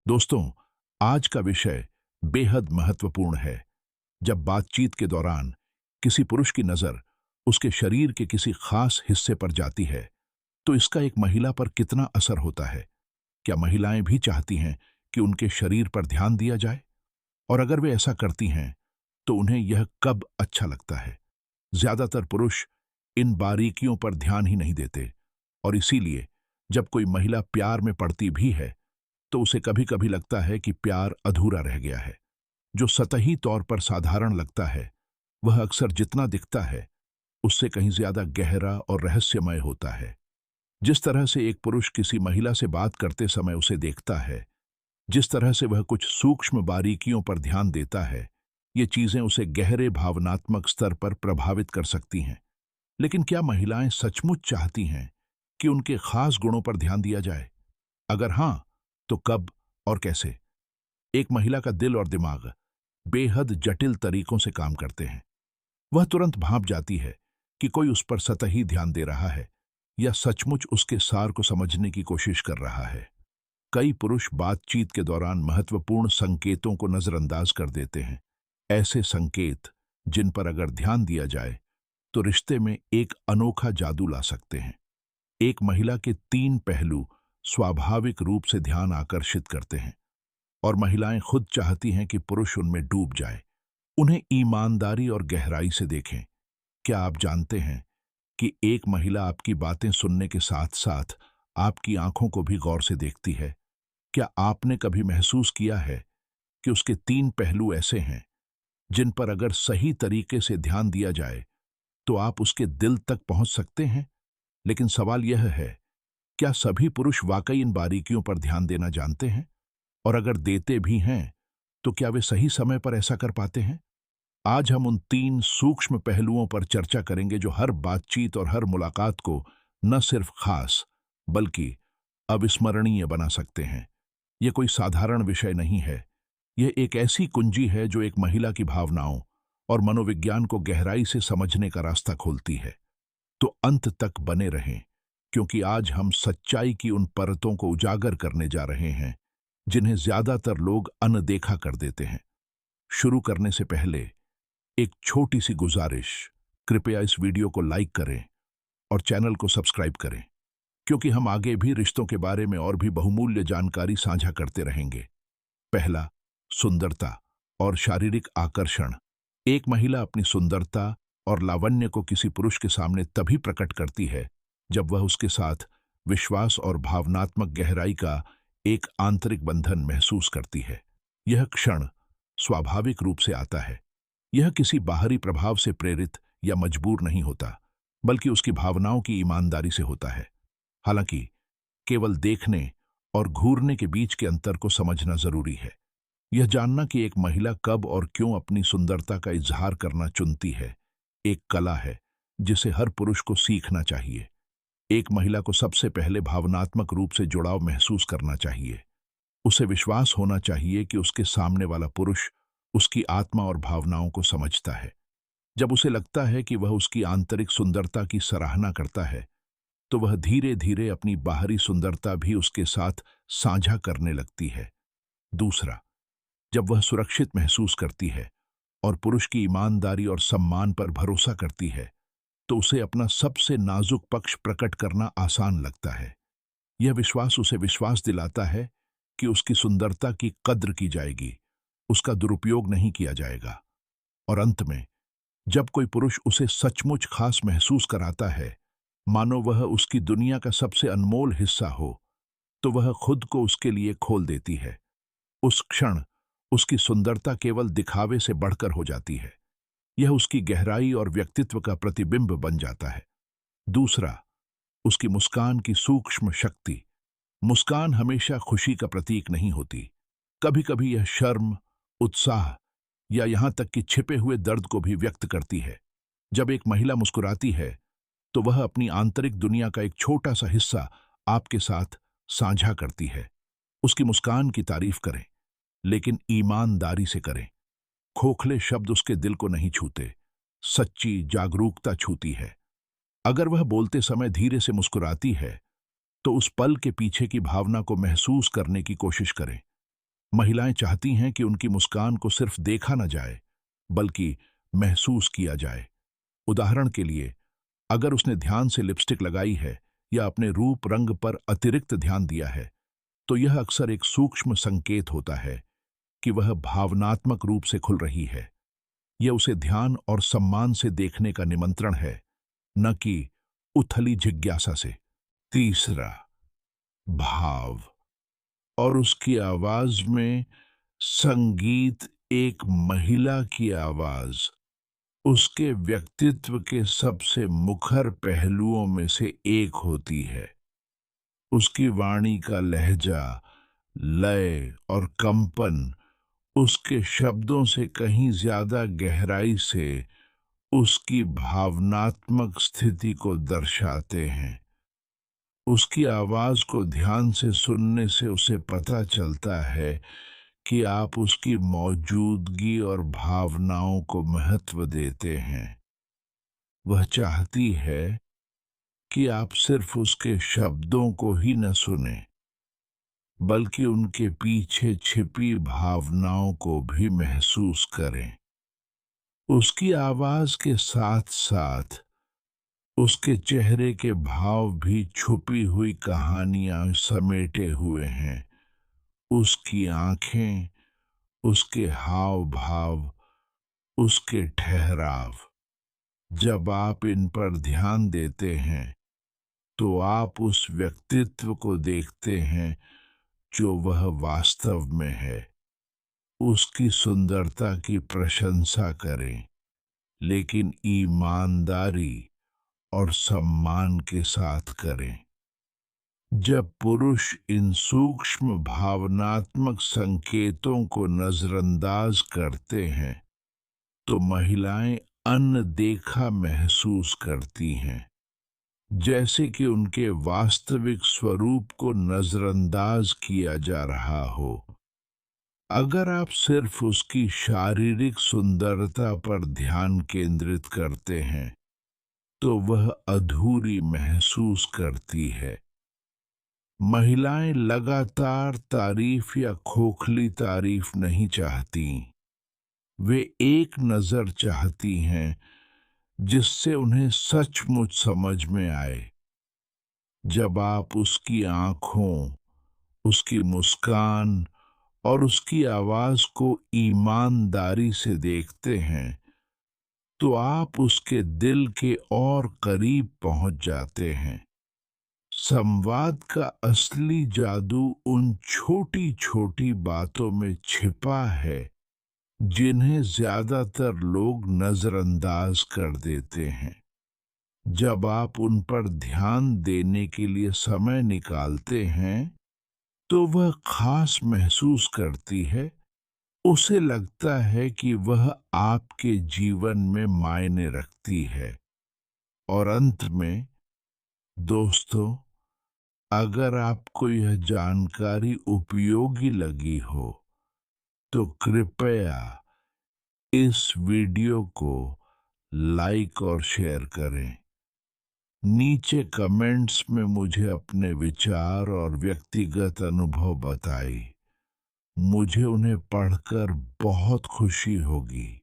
दोस्तों, आज का विषय बेहद महत्वपूर्ण है। जब बातचीत के दौरान किसी पुरुष की नजर उसके शरीर के किसी खास हिस्से पर जाती है, तो इसका एक महिला पर कितना असर होता है। क्या महिलाएं भी चाहती हैं कि उनके शरीर पर ध्यान दिया जाए? और अगर वे ऐसा करती हैं, तो उन्हें यह कब अच्छा लगता है? ज्यादातर पुरुष इन बारीकियों पर ध्यान ही नहीं देते, और इसीलिए जब कोई महिला प्यार में पड़ती भी है, तो उसे कभी कभी लगता है कि प्यार अधूरा रह गया है। जो सतही तौर पर साधारण लगता है, वह अक्सर जितना दिखता है उससे कहीं ज्यादा गहरा और रहस्यमय होता है। जिस तरह से एक पुरुष किसी महिला से बात करते समय उसे देखता है, जिस तरह से वह कुछ सूक्ष्म बारीकियों पर ध्यान देता है, ये चीजें उसे गहरे भावनात्मक स्तर पर प्रभावित कर सकती हैं। लेकिन क्या महिलाएं सचमुच चाहती हैं कि उनके खास गुणों पर ध्यान दिया जाए? अगर हां, तो कब और कैसे? एक महिला का दिल और दिमाग बेहद जटिल तरीकों से काम करते हैं। वह तुरंत भांप जाती है कि कोई उस पर सतही ध्यान दे रहा है या सचमुच उसके सार को समझने की कोशिश कर रहा है। कई पुरुष बातचीत के दौरान महत्वपूर्ण संकेतों को नजरअंदाज कर देते हैं। ऐसे संकेत जिन पर अगर ध्यान दिया जाए तो रिश्ते में एक अनोखा जादू ला सकते हैं। एक महिला के तीन पहलू स्वाभाविक रूप से ध्यान आकर्षित करते हैं, और महिलाएं खुद चाहती हैं कि पुरुष उनमें डूब जाए, उन्हें ईमानदारी और गहराई से देखें। क्या आप जानते हैं कि एक महिला आपकी बातें सुनने के साथ साथ आपकी आंखों को भी गौर से देखती है? क्या आपने कभी महसूस किया है कि उसके तीन पहलू ऐसे हैं जिन पर अगर सही तरीके से ध्यान दिया जाए तो आप उसके दिल तक पहुंच सकते हैं? लेकिन सवाल यह है, क्या सभी पुरुष वाकई इन बारीकियों पर ध्यान देना जानते हैं? और अगर देते भी हैं, तो क्या वे सही समय पर ऐसा कर पाते हैं? आज हम उन तीन सूक्ष्म पहलुओं पर चर्चा करेंगे जो हर बातचीत और हर मुलाकात को न सिर्फ खास बल्कि अविस्मरणीय बना सकते हैं। यह कोई साधारण विषय नहीं है। यह एक ऐसी कुंजी है जो एक महिला की भावनाओं और मनोविज्ञान को गहराई से समझने का रास्ता खोलती है। तो अंत तक बने रहें, क्योंकि आज हम सच्चाई की उन परतों को उजागर करने जा रहे हैं जिन्हें ज्यादातर लोग अनदेखा कर देते हैं। शुरू करने से पहले एक छोटी सी गुजारिश, कृपया इस वीडियो को लाइक करें और चैनल को सब्सक्राइब करें, क्योंकि हम आगे भी रिश्तों के बारे में और भी बहुमूल्य जानकारी साझा करते रहेंगे। पहला, सुंदरता और शारीरिक आकर्षण। एक महिला अपनी सुंदरता और लावण्य को किसी पुरुष के सामने तभी प्रकट करती है जब वह उसके साथ विश्वास और भावनात्मक गहराई का एक आंतरिक बंधन महसूस करती है। यह क्षण स्वाभाविक रूप से आता है। यह किसी बाहरी प्रभाव से प्रेरित या मजबूर नहीं होता, बल्कि उसकी भावनाओं की ईमानदारी से होता है। हालांकि केवल देखने और घूरने के बीच के अंतर को समझना जरूरी है। यह जानना कि एक महिला कब और क्यों अपनी सुंदरता का इजहार करना चुनती है, एक कला है जिसे हर पुरुष को सीखना चाहिए। एक महिला को सबसे पहले भावनात्मक रूप से जुड़ाव महसूस करना चाहिए। उसे विश्वास होना चाहिए कि उसके सामने वाला पुरुष उसकी आत्मा और भावनाओं को समझता है। जब उसे लगता है कि वह उसकी आंतरिक सुंदरता की सराहना करता है, तो वह धीरे धीरे अपनी बाहरी सुंदरता भी उसके साथ साझा करने लगती है। दूसरा, जब वह सुरक्षित महसूस करती है और पुरुष की ईमानदारी और सम्मान पर भरोसा करती है, तो उसे अपना सबसे नाजुक पक्ष प्रकट करना आसान लगता है। यह विश्वास उसे विश्वास दिलाता है कि उसकी सुंदरता की कद्र की जाएगी, उसका दुरुपयोग नहीं किया जाएगा। और अंत में, जब कोई पुरुष उसे सचमुच खास महसूस कराता है, मानो वह उसकी दुनिया का सबसे अनमोल हिस्सा हो, तो वह खुद को उसके लिए खोल देती है। उस क्षण उसकी सुंदरता केवल दिखावे से बढ़कर हो जाती है। यह उसकी गहराई और व्यक्तित्व का प्रतिबिंब बन जाता है। दूसरा, उसकी मुस्कान की सूक्ष्म शक्ति। मुस्कान हमेशा खुशी का प्रतीक नहीं होती। कभी कभी यह शर्म, उत्साह या यहां तक कि छिपे हुए दर्द को भी व्यक्त करती है। जब एक महिला मुस्कुराती है, तो वह अपनी आंतरिक दुनिया का एक छोटा सा हिस्सा आपके साथ साझा करती है। उसकी मुस्कान की तारीफ करें, लेकिन ईमानदारी से करें। खोखले शब्द उसके दिल को नहीं छूते, सच्ची जागरूकता छूती है। अगर वह बोलते समय धीरे से मुस्कुराती है, तो उस पल के पीछे की भावना को महसूस करने की कोशिश करें। महिलाएं चाहती हैं कि उनकी मुस्कान को सिर्फ देखा न जाए, बल्कि महसूस किया जाए। उदाहरण के लिए, अगर उसने ध्यान से लिपस्टिक लगाई है या अपने रूप रंग पर अतिरिक्त ध्यान दिया है, तो यह अक्सर एक सूक्ष्म संकेत होता है कि वह भावनात्मक रूप से खुल रही है। यह उसे ध्यान और सम्मान से देखने का निमंत्रण है, न कि उथली जिज्ञासा से। तीसरा, भाव और उसकी आवाज में संगीत। एक महिला की आवाज उसके व्यक्तित्व के सबसे मुखर पहलुओं में से एक होती है। उसकी वाणी का लहजा, लय और कंपन उसके शब्दों से कहीं ज्यादा गहराई से उसकी भावनात्मक स्थिति को दर्शाते हैं। उसकी आवाज को ध्यान से सुनने से उसे पता चलता है कि आप उसकी मौजूदगी और भावनाओं को महत्व देते हैं। वह चाहती है कि आप सिर्फ उसके शब्दों को ही न सुने, बल्कि उनके पीछे छिपी भावनाओं को भी महसूस करें। उसकी आवाज के साथ साथ उसके चेहरे के भाव भी छुपी हुई कहानियां समेटे हुए हैं। उसकी आंखें, उसके हाव भाव, उसके ठहराव। जब आप इन पर ध्यान देते हैं, तो आप उस व्यक्तित्व को देखते हैं जो वह वास्तव में है। उसकी सुंदरता की प्रशंसा करें, लेकिन ईमानदारी और सम्मान के साथ करें। जब पुरुष इन सूक्ष्म भावनात्मक संकेतों को नजरअंदाज करते हैं, तो महिलाएं अनदेखा महसूस करती हैं, जैसे कि उनके वास्तविक स्वरूप को नजरअंदाज किया जा रहा हो। अगर आप सिर्फ उसकी शारीरिक सुंदरता पर ध्यान केंद्रित करते हैं, तो वह अधूरी महसूस करती है। महिलाएं लगातार तारीफ या खोखली तारीफ नहीं चाहती। वे एक नजर चाहती हैं जिससे उन्हें सचमुच समझ में आए। जब आप उसकी आंखों, उसकी मुस्कान और उसकी आवाज को ईमानदारी से देखते हैं, तो आप उसके दिल के और करीब पहुंच जाते हैं। संवाद का असली जादू उन छोटी छोटी बातों में छिपा है, जिन्हें ज्यादातर लोग नजरअंदाज कर देते हैं। जब आप उन पर ध्यान देने के लिए समय निकालते हैं, तो वह खास महसूस करती है। उसे लगता है कि वह आपके जीवन में मायने रखती है। और अंत में, दोस्तों, अगर आपको यह जानकारी उपयोगी लगी हो, तो कृपया इस वीडियो को लाइक और शेयर करें। नीचे कमेंट्स में मुझे अपने विचार और व्यक्तिगत अनुभव बताएं। मुझे उन्हें पढ़कर बहुत खुशी होगी।